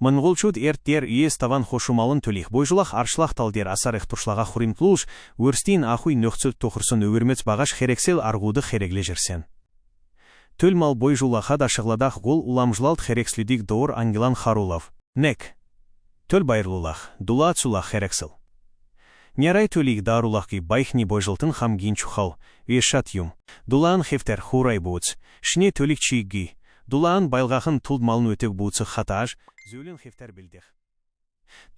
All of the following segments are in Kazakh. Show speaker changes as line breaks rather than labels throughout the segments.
Монголчууд эрт дер иес таван хошумалын төлих бойжулах аршлах тал дер асарых туршлага хуримтлууш, өрстийн ахуй нөхцөл тохирсон өвөрмөц багаш херексел аргуды хереглежерсен. Төл мал бойжулаха да шагладах гол уламжлалт херекслюдик доор Ангелан Харулов. Нек. Төл байрлулах, дулацулах херексел. Нярай төлик дарулахки байхни бойжултын хамгин чухал, вешат юм. Дулаан хефтер хурай буц, шне төлик чиги. Дулаан байлгахын тулд малын өтек буцы хатаж, зөлін хефтер білдех.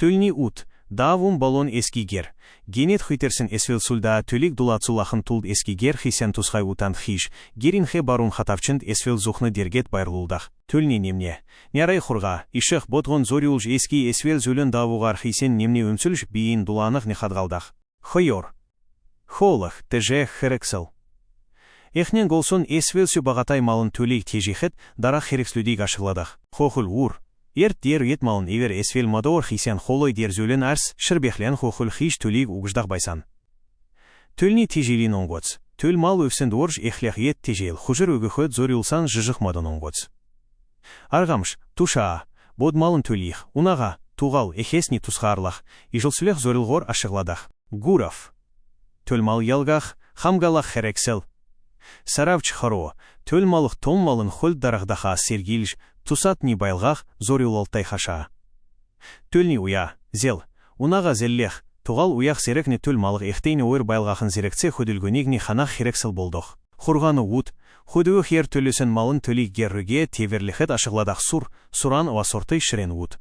Төлни ут, давун балон эскигер. Генет хүйтерсін эсвел сулда төлик дулацулахын тулд эскигер хисен тусхай утан хиш, геринхе барун хатавчынд эсвел зухны дергет байрлулдах. Төлни немне. Нярай хурга, ишех ботғын зориулж эски эсвел зөлін давуғар хисен немне өмсүлж бейін дуланық нехадғалдах. Хойор. Холах, теже херексел. Эхнен голсон эсвелсю бағатай малын төлейк тежихет дара херекслюдик ашығладах. Хохул ур. Ерт дер ет малын евер эсвел мадор хисен холой дер зөлін арс, шырбехлен хохул хиш төлейк уғждақ байсан. Төлни тежелин оңғоц. Төл мал өфсен дорж эхлях ет тежел, хужыр өгіхөт зориулсан жыжық мадан оңғоц. Арғамш, туша, bod malın төлейх, унаға, туғал, эхесни тусқарлах, ижылсулех зорилғор ашығладах. Гурав. Төл мал ялгах, хамгалах херексел. Саравч харо, төл малық том малын хөл дарахдаха сергилж, тусат ни байлгах зориулалтай хаша. Төлни уя, зел, унаға зеллех, туғал уях серекне төл малық ехтейні ойр байлгахын зерекце хөділгөнегні ханах херексел болдох. Хурғаны ұд, хөдігі хер төлісін малын төлік герріге теверліхет ашығладақ сур, суран ова сорты шырен ұд.